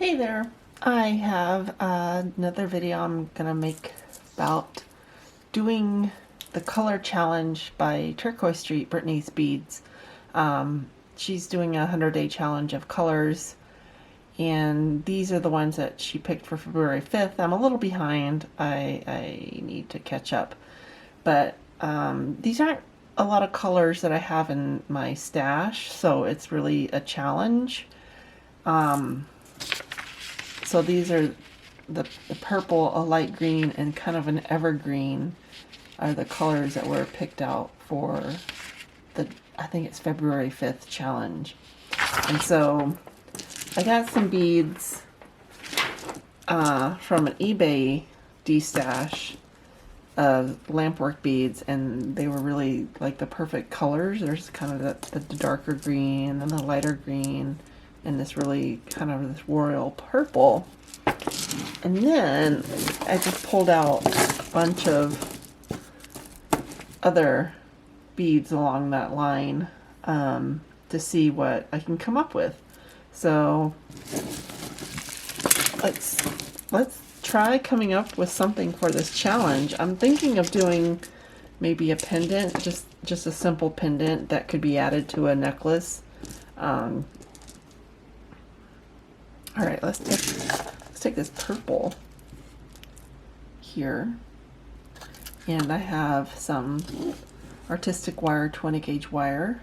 Hey there, I have another video I'm gonna make about doing the color challenge by Turquoise.Street, Brittany's beads. She's doing a 100-day challenge of colors, and these are the ones that she picked for February 5th. I'm a little behind. I need to catch up, but these aren't a lot of colors that I have in my stash, so it's really a challenge. So these are the purple, a light green, and kind of an evergreen are the colors that were picked out for the, I think it's February 5th challenge. And so I got some beads from an eBay de-stash of lampwork beads, and they were really like the perfect colors. There's kind of the darker green and the lighter green and this really kind of this royal purple. And then I just pulled out a bunch of other beads along that line to see what I can come up with. So let's try coming up with something for this challenge. I'm thinking of doing maybe a pendant, just a simple pendant that could be added to a necklace. All right, let's take this purple here, and I have some artistic wire, 20 gauge wire.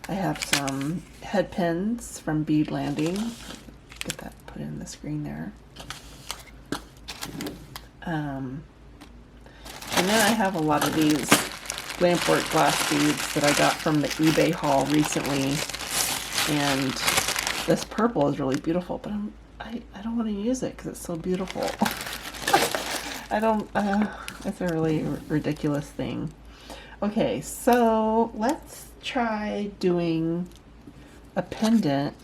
I have some head pins from Bead Landing. Get that put in the screen there. And then I have a lot of these lampwork glass beads that I got from the eBay haul recently, and this purple is really beautiful, but I don't want to use it because it's so beautiful. I don't, it's a really ridiculous thing. Okay, so let's try doing a pendant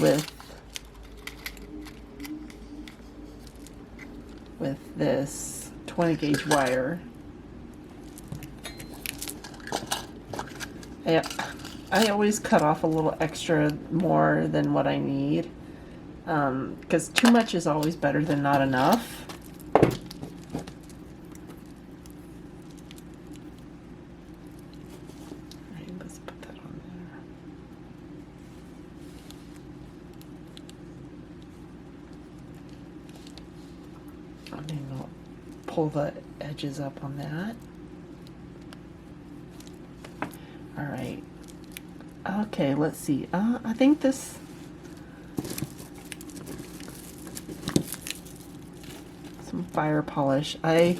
with this 20 gauge wire. I always cut off a little extra more than what I need, because too much is always better than not enough. Alright, let's put that on there. And then I'll pull the edges up on that. Alright. Okay, let's see. I think this some fire polish. I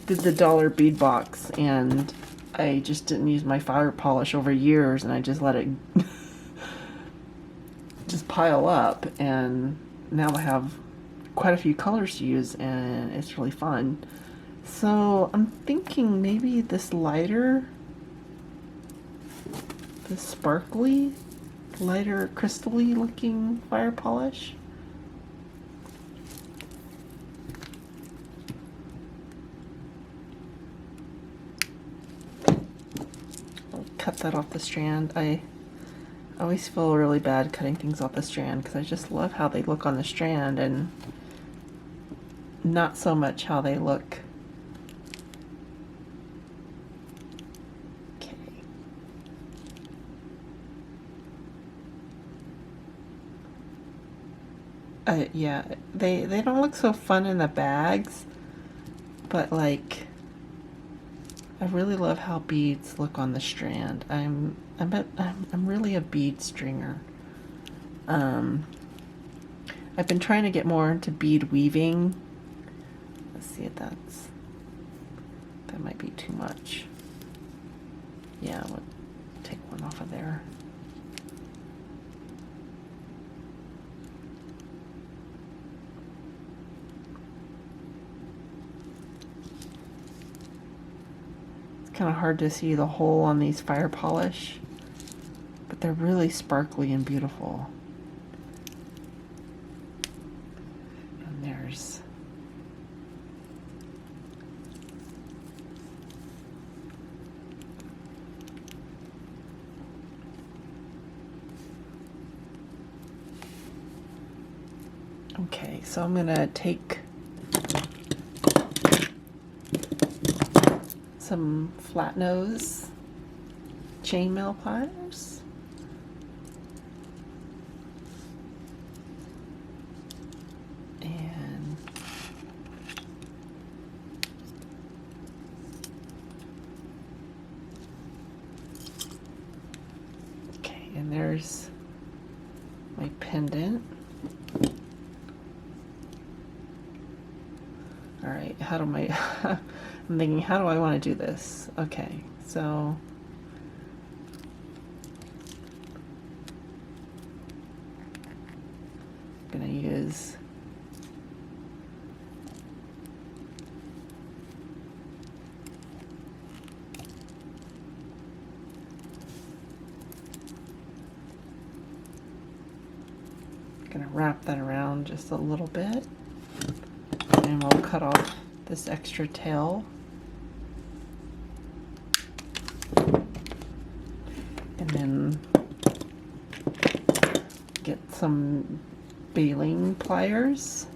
did the dollar bead box and I just didn't use my fire polish over years, and I just let it just pile up, and now I have quite a few colors to use, and it's really fun. So I'm thinking maybe this lighter, the sparkly, lighter, crystal-y looking fire polish. I'll cut that off the strand. I always feel really bad cutting things off the strand because I just love how they look on the strand, and not so much how they look. Yeah, they don't look so fun in the bags, but like I really love how beads look on the strand. I'm really a bead stringer. I've been trying to get more into bead weaving. Let's see if that might be too much. Yeah, we'll take one off of there. Kind of hard to see the hole on these fire polish, but they're really sparkly and beautiful. And there's Okay, so I'm gonna take some flat nose chainmail pliers. And okay, and there's my pendant. All right, how do I, I'm thinking, how do I want to do this? Okay, so I'm gonna use gonna wrap that around just a little bit, and we'll cut off this extra tail. And then get some baling pliers.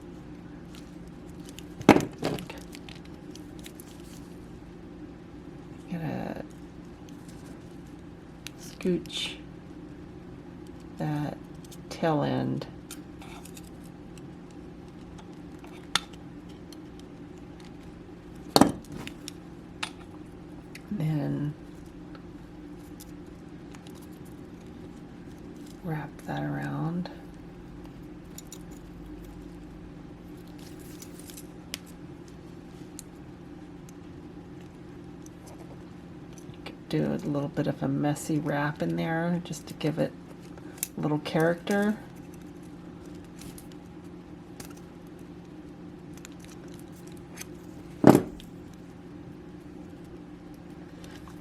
Gonna scooch that tail end then wrap that around. Do a little bit of a messy wrap in there just to give it a little character.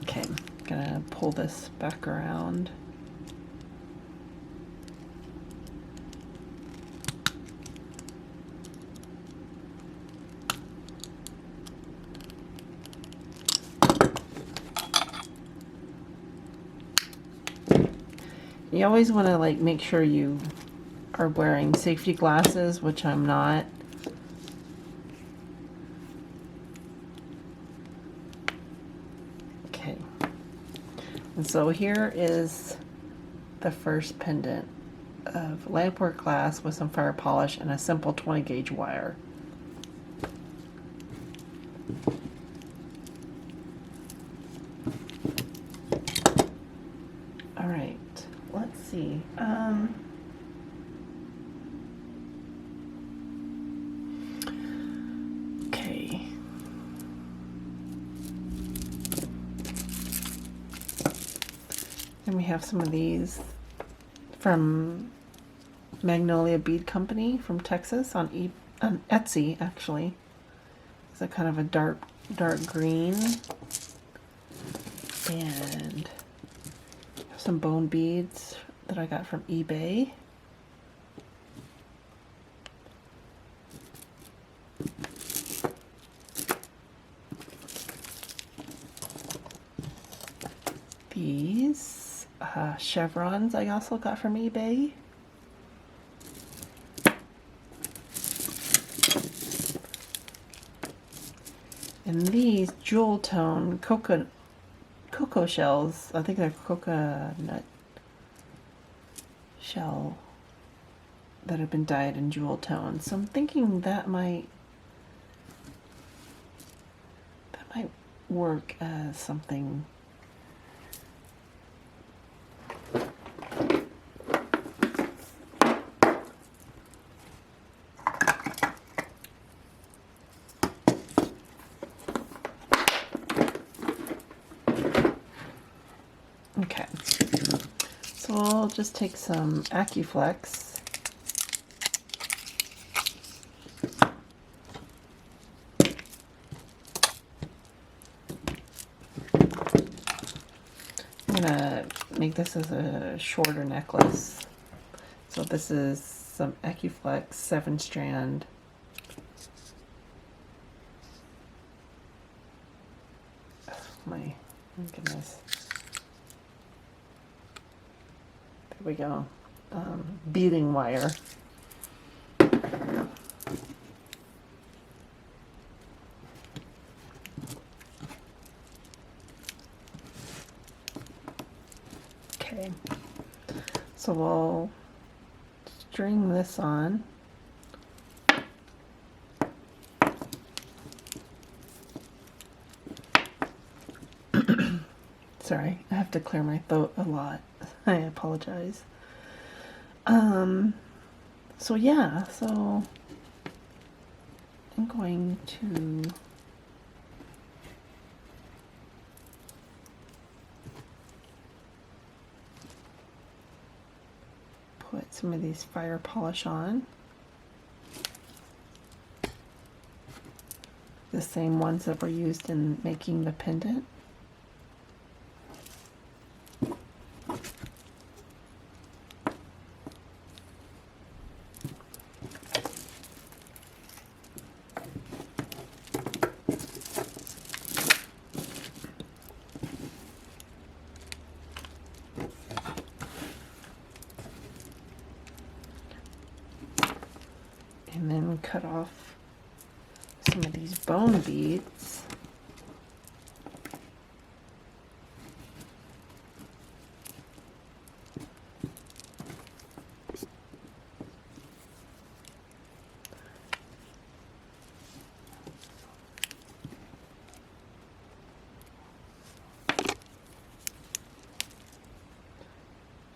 Okay, I'm gonna pull this back around. You always want to like make sure you are wearing safety glasses, which I'm not. Okay, and so here is the first pendant of lampwork glass with some fire polish and a simple 20 gauge wire. All right, let's see. Okay. And we have some of these from Magnolia Bead Company from Texas on Etsy, actually. It's a kind of a dark green. And some bone beads that I got from eBay. These chevrons I also got from eBay. And these jewel tone cocoa shells, I think they're coconut shell that have been dyed in jewel tone. So I'm thinking that might work as something. Okay, so I'll just take some AccuFlex. I'm gonna make this as a shorter necklace. So this is some AccuFlex 7-strand. My goodness. There we go. Beading wire. Okay, so we'll string this on. Sorry, I have to clear my throat a lot. I apologize. So yeah, so I'm going to put some of these fire polish on. The same ones that were used in making the pendant. And then cut off some of these bone beads.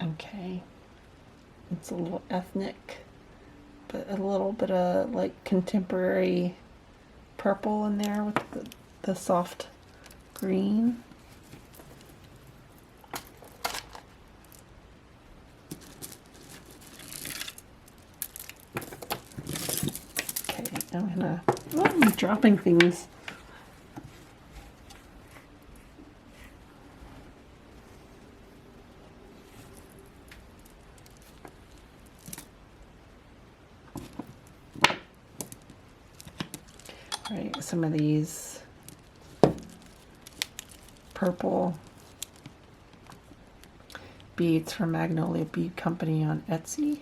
Okay, it's a little ethnic, but a little bit of like contemporary purple in there with the soft green. Okay, I'm dropping things. Right, some of these purple beads from Magnolia Bead Company on Etsy.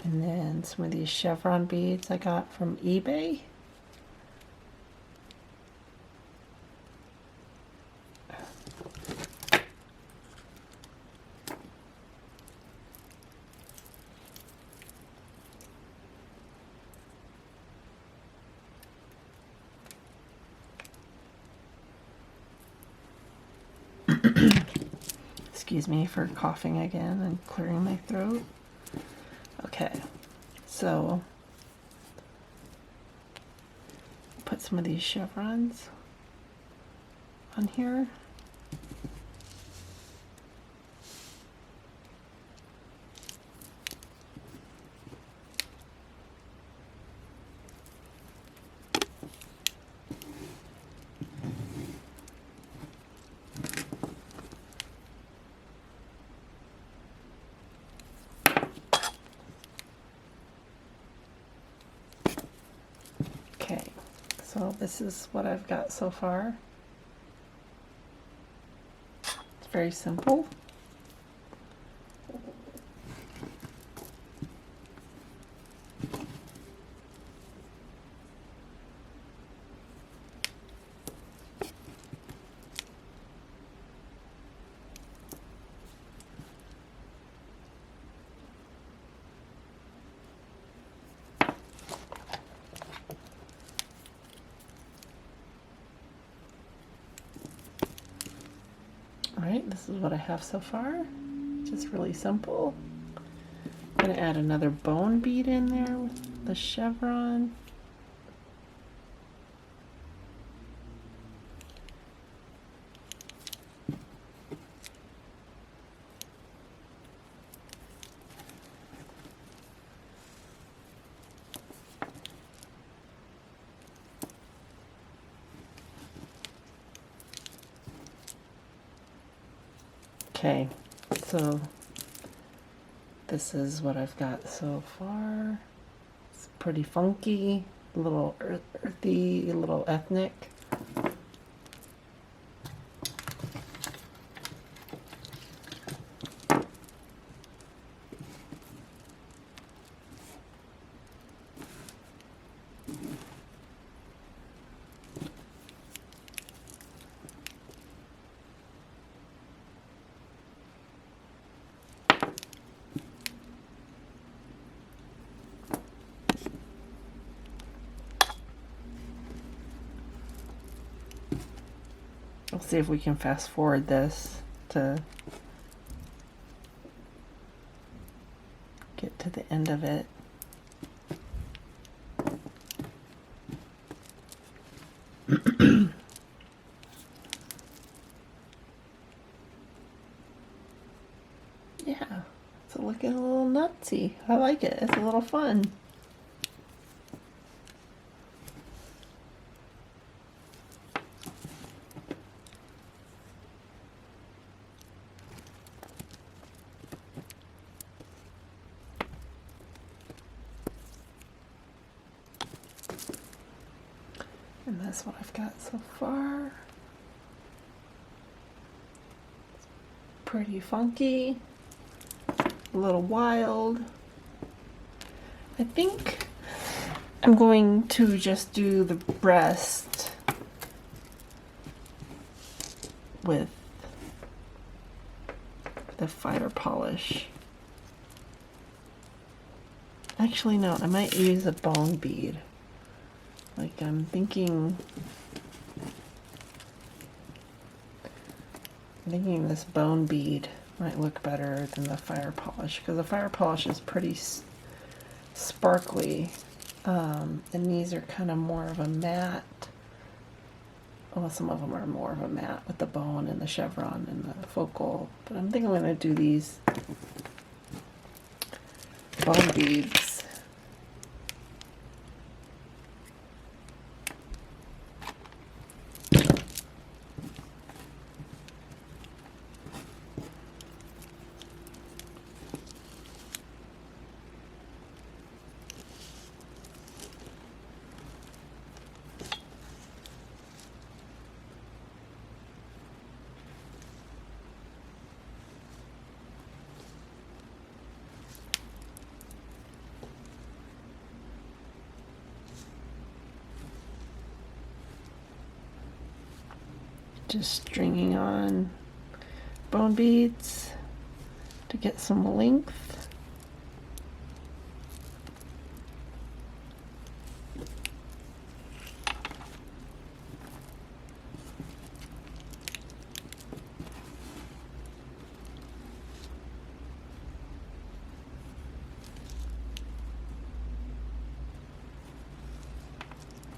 And then some of these chevron beads I got from eBay. Excuse me for coughing again and clearing my throat. Okay, so put some of these chevrons on here. Okay, so this is what I've got so far. It's very simple. Alright, this is what I have so far. Just really simple. I'm going to add another bone bead in there with the chevron. Okay, so this is what I've got so far. It's pretty funky, a little earthy, a little ethnic. We'll see if we can fast forward this to get to the end of it. Yeah, it's looking a little nutsy. I like it. It's a little fun. And that's what I've got so far. Pretty funky, a little wild. I think I'm going to just do the breast with the fire polish. Actually, no, I might use a bone bead. Like, I'm thinking this bone bead might look better than the fire polish, because the fire polish is pretty sparkly, and these are kind of more of a matte. Well, some of them are more of a matte with the bone and the chevron and the focal, but I'm thinking I'm going to do these bone beads. Just stringing on bone beads to get some length.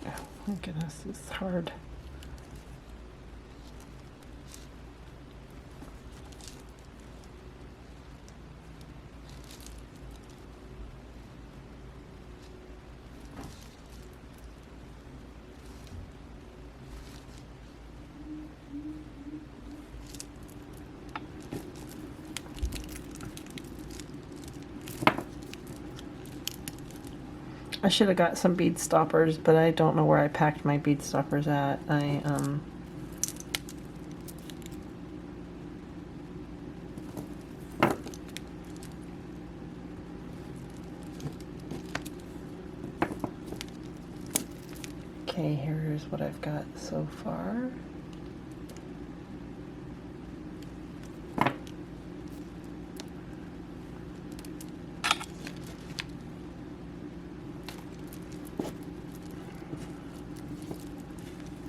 Oh my goodness, it's hard. I should have got some bead stoppers, but I don't know where I packed my bead stoppers at. Okay, here's what I've got so far.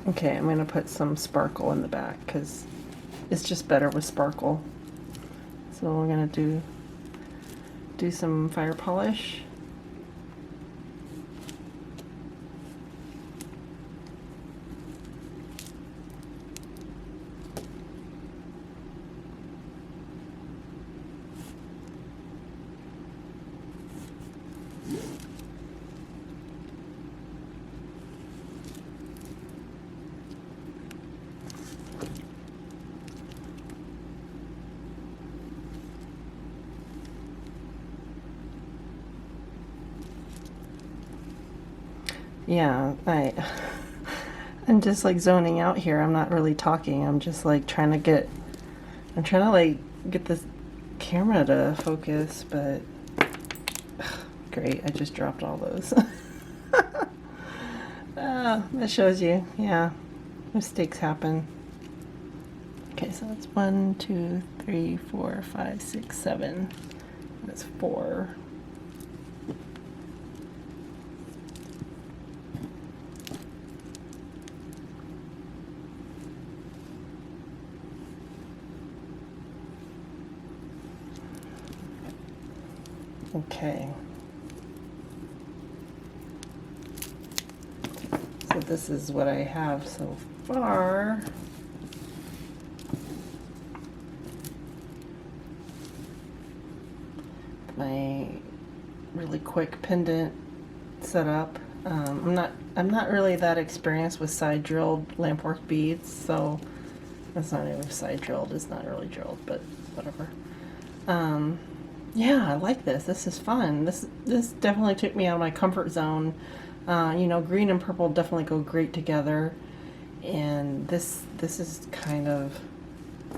Okay, I'm going to put some sparkle in the back because it's just better with sparkle. So we're going to do some fire polish. Yeah, I'm just like zoning out here. I'm not really talking. I'm just like trying to get this camera to focus, but great, I just dropped all those. That shows you, yeah, mistakes happen. Okay, so that's 1, 2, 3, 4, 5, 6, 7. That's 4. Okay. So this is what I have so far. My really quick pendant setup. I'm not really that experienced with side drilled lampwork beads, so that's not even side drilled. It's not really drilled, but whatever. Yeah, I like this. This is fun. This definitely took me out of my comfort zone. You know, green and purple definitely go great together, and this is kind of,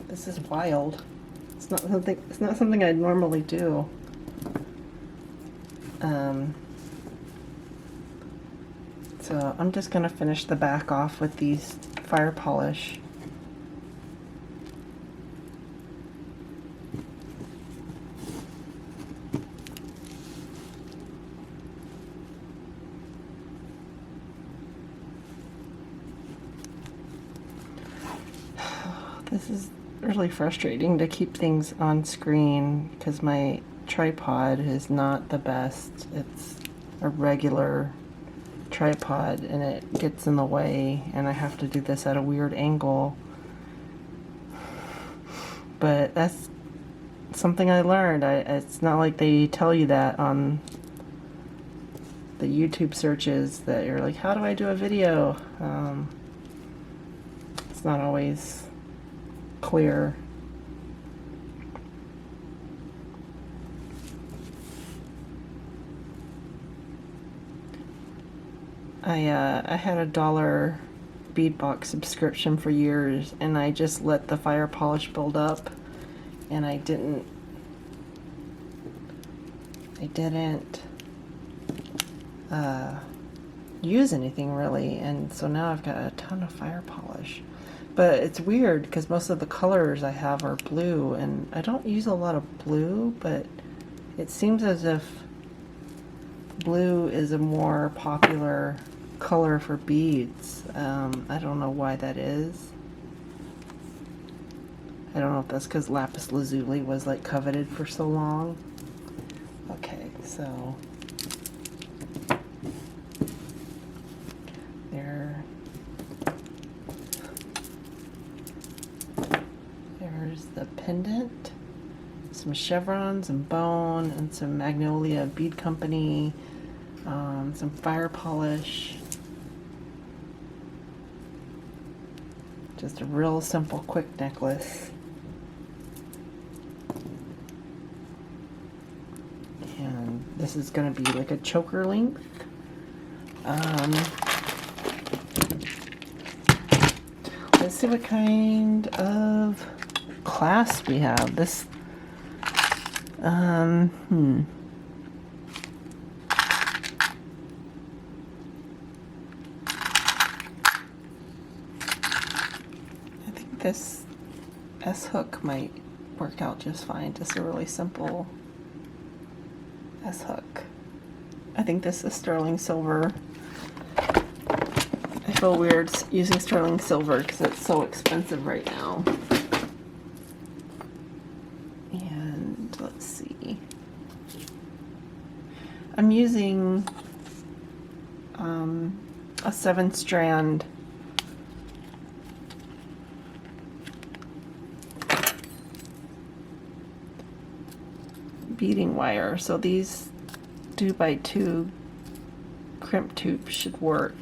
this is wild. It's not something I'd normally do. So I'm just gonna finish the back off with these fire polish. This is really frustrating to keep things on screen because my tripod is not the best. It's a regular tripod and it gets in the way, and I have to do this at a weird angle. But that's something I learned. It's not like they tell you that on the YouTube searches that you're like, how do I do a video? It's not always clear. I had a $1 bead box subscription for years, and I just let the fire polish build up, and I didn't use anything really, and so now I've got a ton of fire polish. But it's weird because most of the colors I have are blue, and I don't use a lot of blue, but it seems as if blue is a more popular color for beads. I don't know why that is. I don't know if that's because lapis lazuli was like coveted for so long. Okay, so there's the pendant, some chevrons and bone, and some Magnolia Bead Company, some fire polish. Just a real simple, quick necklace. And this is going to be like a choker length. Let's see what kind of clasp we have. This, I think this S-hook might work out just fine. Just a really simple S-hook. I think this is sterling silver. I feel weird using sterling silver because it's so expensive right now. And let's see. I'm using a 7-strand beading wire, so these 2x2 crimp tubes should work.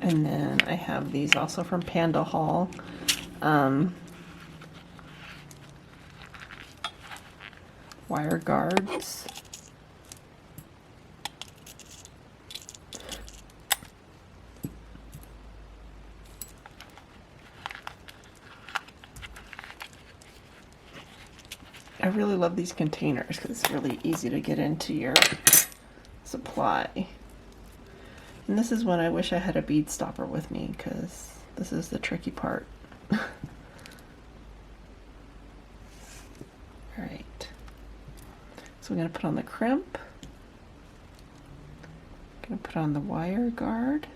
And then I have these also from Panda Haul. Wire guards. I really love these containers because it's really easy to get into your supply. And this is when I wish I had a bead stopper with me because this is the tricky part. Alright. So we're going to put on the crimp. Going to put on the wire guard.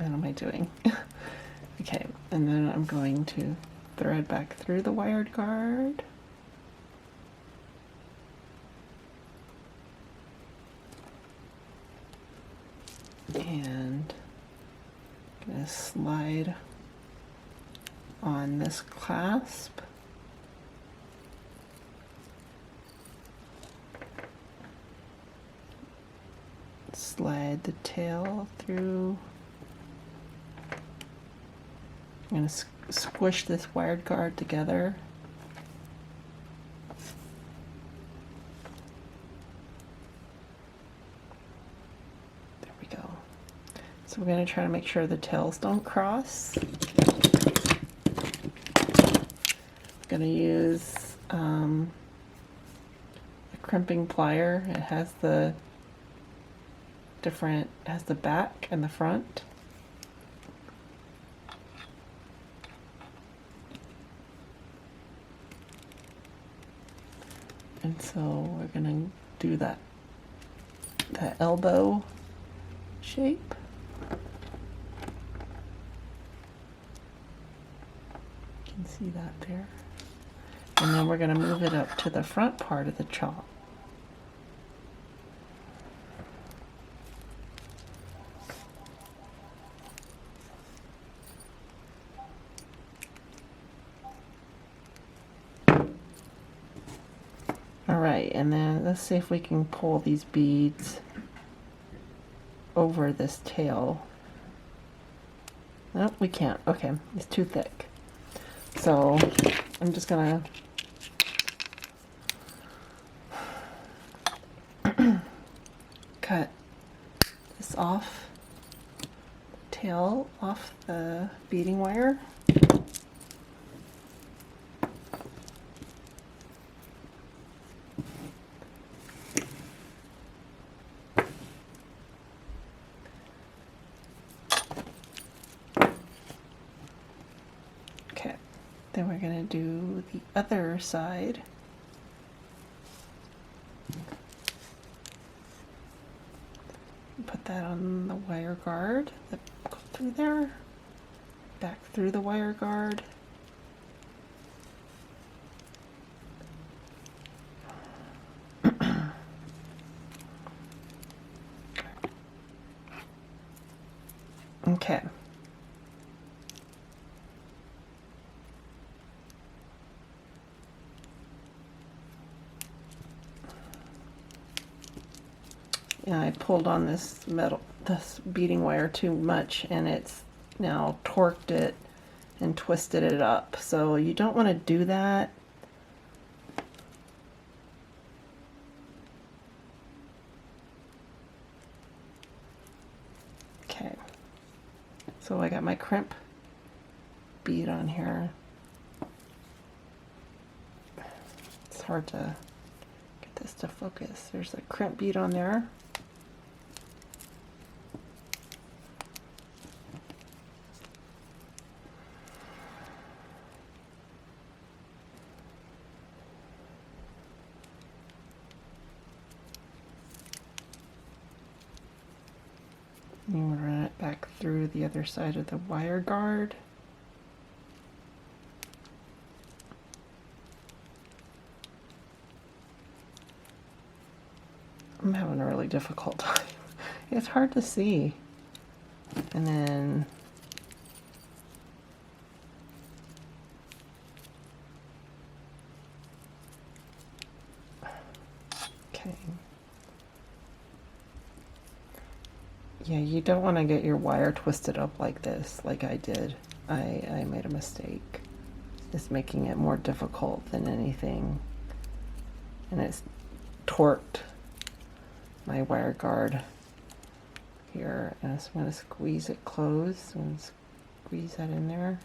what am I doing? Okay, and then I'm going to thread back through the wired guard. And I'm going to slide on this clasp. Slide the tail through. I'm going to squish this wired guard together. There we go. So we're going to try to make sure the tails don't cross. I'm going to use a crimping plier. It has the back and the front. And so we're gonna do that elbow shape. You can see that there. And then we're gonna move it up to the front part of the chalk. Alright, and then let's see if we can pull these beads over this tail. Nope, we can't. Okay, it's too thick. So I'm just gonna cut this off, tail off the beading wire. Then we're going to do the other side. Put that on the wire guard, go through there, back through the wire guard. Okay. Yeah, I pulled on this beading wire too much, and it's now torqued it and twisted it up. So you don't want to do that. Okay. So I got my crimp bead on here. It's hard to get this to focus. There's a crimp bead on there. You want to run it back through the other side of the wire guard. I'm having a really difficult time. It's hard to see. And then okay. Yeah, you don't want to get your wire twisted up like this, like I did. I made a mistake. It's making it more difficult than anything. And it's torqued my wire guard here. And I just want to squeeze it closed and squeeze that in there.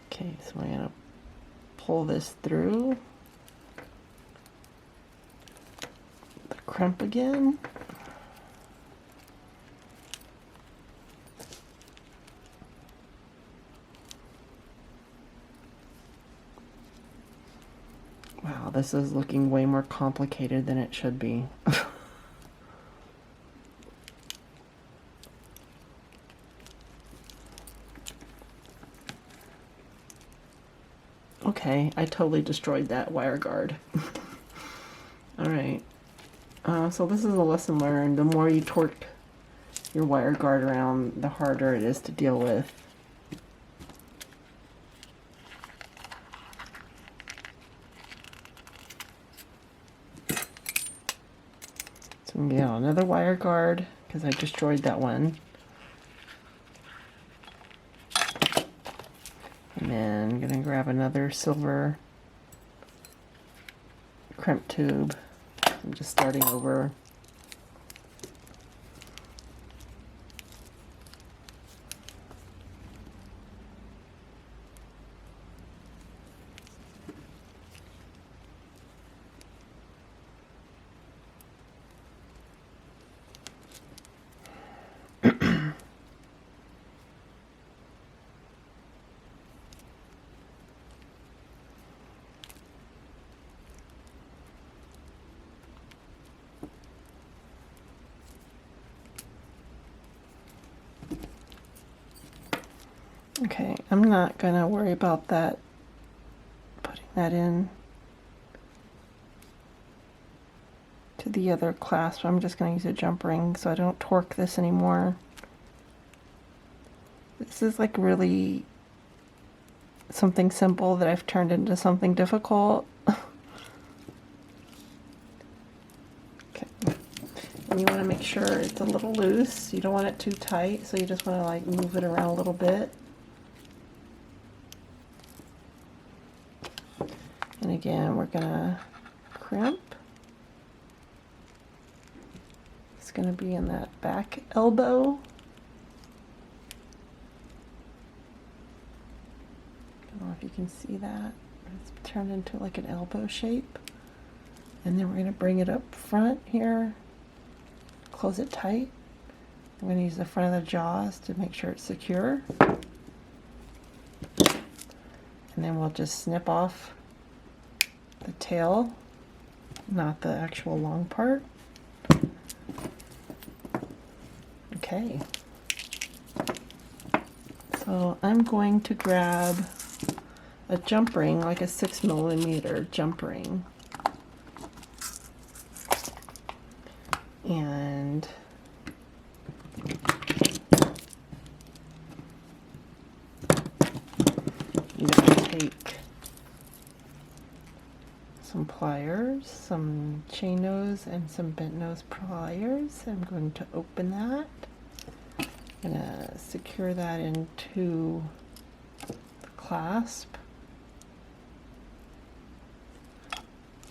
Okay, so I'm going to pull this through. Crimp again. Wow, this is looking way more complicated than it should be. Okay, I totally destroyed that wire guard. Alright, so this is a lesson learned. The more you torque your wire guard around, the harder it is to deal with. So yeah, another wire guard, because I destroyed that one. And then I'm gonna grab another silver crimp tube. I'm just starting over. Okay, I'm not gonna worry about that, putting that in to the other clasp. I'm just gonna use a jump ring so I don't torque this anymore. This is like really something simple that I've turned into something difficult. Okay, and you want to make sure it's a little loose. You don't want it too tight, so you just want to like move it around a little bit. And again, we're gonna crimp. It's gonna be in that back elbow. I don't know if you can see that. It's turned into like an elbow shape. And then we're gonna bring it up front here. Close it tight. I'm gonna use the front of the jaws to make sure it's secure. And then we'll just snip off the tail, not the actual long part. Okay. So I'm going to grab a jump ring, like a 6mm jump ring. And I'm going to take some pliers, some chain nose and some bent nose pliers. I'm going to open that. I'm going to secure that into the clasp.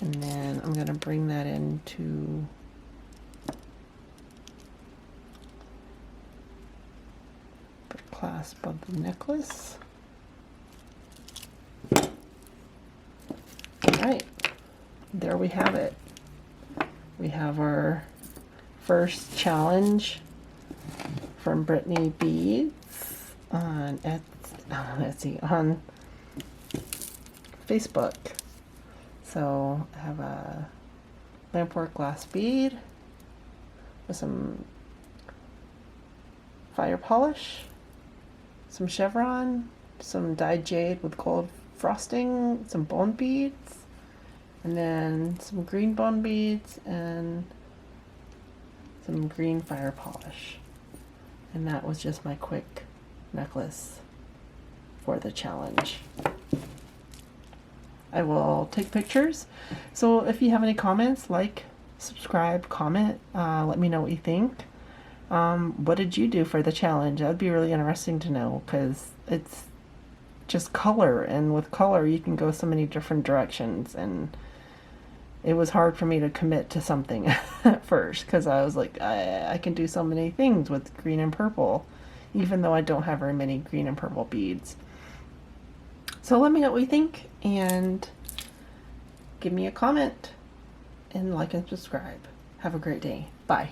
And then I'm going to bring that into the clasp of the necklace. Alright, there we have it. We have our first challenge from Brittany Beads on Etsy, on Facebook. So I have a lampwork glass bead with some fire polish, some chevron, some dyed jade with gold frosting, some bone beads, and then some green bone beads and some green fire polish. And that was just my quick necklace for the challenge. I will take pictures. So if you have any comments, like, subscribe, comment, let me know what you think. What did you do for the challenge? That would be really interesting to know, because it's just color, and with color you can go so many different directions, and it was hard for me to commit to something at first, because I was like, I can do so many things with green and purple, even though I don't have very many green and purple beads. So let me know what you think, and give me a comment, and like and subscribe. Have a great day. Bye.